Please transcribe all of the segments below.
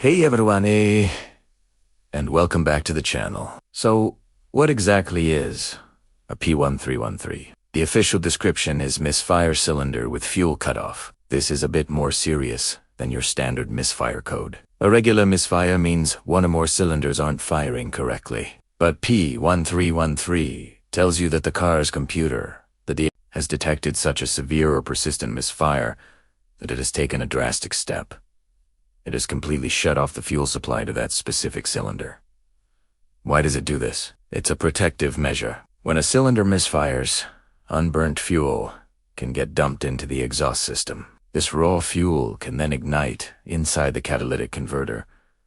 Hey everyone, and welcome back to the channel. So, what exactly is a P1313? The official description is misfire cylinder with fuel cutoff. This is a bit more serious than your standard misfire code. A regular misfire means one or more cylinders aren't firing correctly. But P1313 tells you that the car's computer, the diagnostic, has detected such a severe or persistent misfire that it has taken a drastic step. It has completely shut off the fuel supply to that specific cylinder. Why does it do this? It's a protective measure. When a cylinder misfires, unburnt fuel can get dumped into the exhaust system. This raw fuel can then ignite inside the catalytic converter,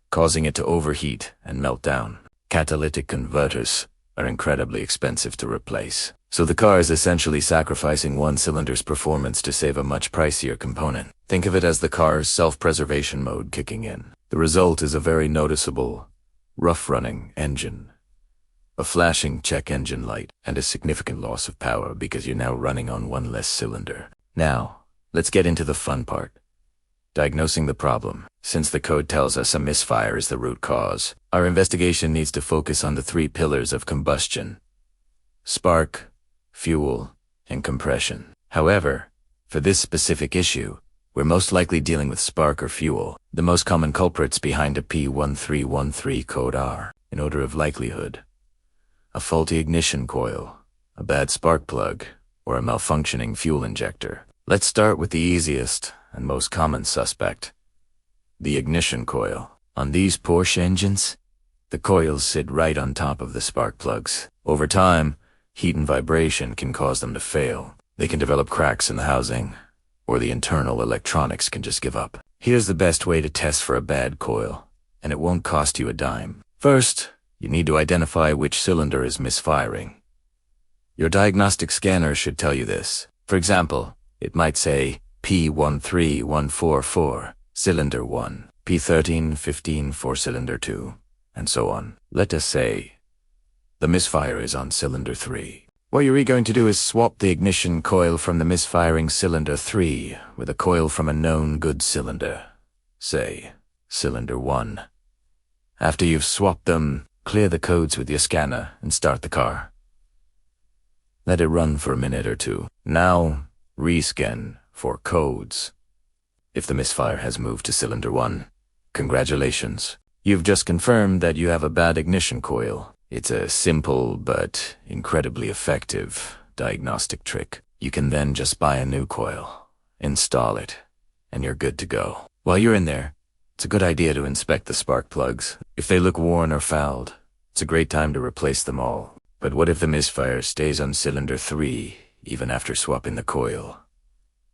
causing it to overheat and melt down. Catalytic converters are incredibly expensive to replace, so the car is essentially sacrificing one cylinder's performance to save a much pricier component. Think of it as the car's self-preservation mode kicking in. The result is a very noticeable, rough-running engine, a flashing check engine light, and a significant loss of power because you're now running on one less cylinder. Now, let's get into the fun part. Diagnosing the problem. Since the code tells us a misfire is the root cause, our investigation needs to focus on the three pillars of combustion: spark, fuel, and compression. However, for this specific issue, we're most likely dealing with spark or fuel. The most common culprits behind a P1313 code are, in order of likelihood, a faulty ignition coil, a bad spark plug, or a malfunctioning fuel injector. Let's start with the easiest and most common suspect, the ignition coil. On these Porsche engines, the coils sit right on top of the spark plugs. Over time, heat and vibration can cause them to fail. They can develop cracks in the housing, or the internal electronics can just give up. Here's the best way to test for a bad coil, and it won't cost you a dime. First, you need to identify which cylinder is misfiring. Your diagnostic scanner should tell you this. For example, it might say P13144, cylinder 1, P1315 for cylinder 2, and so on. Let us say the misfire is on cylinder 3. What you're going to do is swap the ignition coil from the misfiring cylinder 3 with a coil from a known good cylinder, say cylinder 1. After you've swapped them, clear the codes with your scanner and start the car. Let it run for a minute or two. Now, rescan for codes. If the misfire has moved to cylinder 1, congratulations. You've just confirmed that you have a bad ignition coil. It's a simple but incredibly effective diagnostic trick. You can then just buy a new coil, install it, and you're good to go. While you're in there, it's a good idea to inspect the spark plugs. If they look worn or fouled, it's a great time to replace them all. But what if the misfire stays on cylinder 3 even after swapping the coil?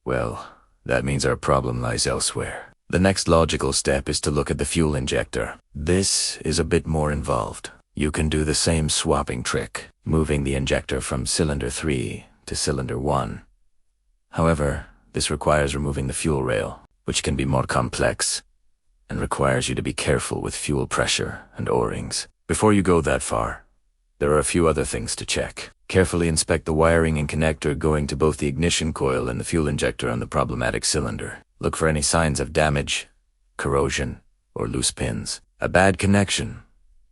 Well, that means our problem lies elsewhere. The next logical step is to look at the fuel injector. This is a bit more involved. You can do the same swapping trick, moving the injector from cylinder 3 to cylinder 1. However, this requires removing the fuel rail, which can be more complex, and requires you to be careful with fuel pressure and O-rings. Before you go that far, there are a few other things to check. Carefully inspect the wiring and connector going to both the ignition coil and the fuel injector on the problematic cylinder. Look for any signs of damage, corrosion, or loose pins. A bad connection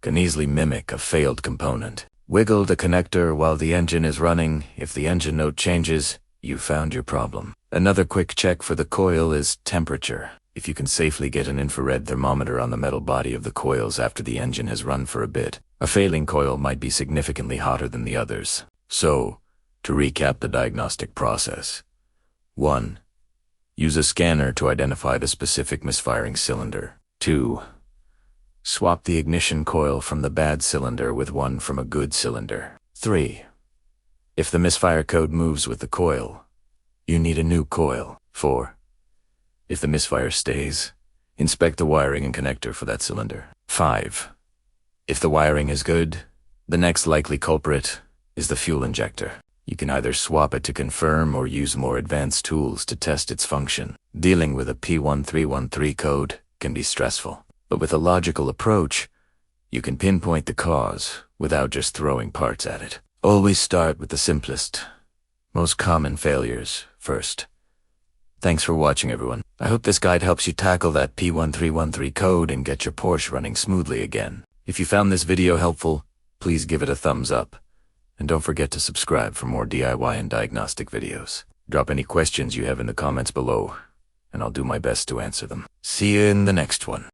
can easily mimic a failed component. Wiggle the connector while the engine is running. If the engine note changes, you found your problem. Another quick check for the coil is temperature. If you can safely get an infrared thermometer on the metal body of the coils after the engine has run for a bit, a failing coil might be significantly hotter than the others. So, to recap the diagnostic process. 1. Use a scanner to identify the specific misfiring cylinder. 2. Swap the ignition coil from the bad cylinder with one from a good cylinder. 3. If the misfire code moves with the coil, you need a new coil. 4. If the misfire stays, inspect the wiring and connector for that cylinder. 5. If the wiring is good, the next likely culprit is the fuel injector. You can either swap it to confirm or use more advanced tools to test its function. Dealing with a P1313 code can be stressful, but with a logical approach, you can pinpoint the cause without just throwing parts at it. Always start with the simplest, most common failures first. Thanks for watching, everyone. I hope this guide helps you tackle that P1313 code and get your Porsche running smoothly again. If you found this video helpful, please give it a thumbs up. And don't forget to subscribe for more DIY and diagnostic videos. Drop any questions you have in the comments below, and I'll do my best to answer them. See you in the next one.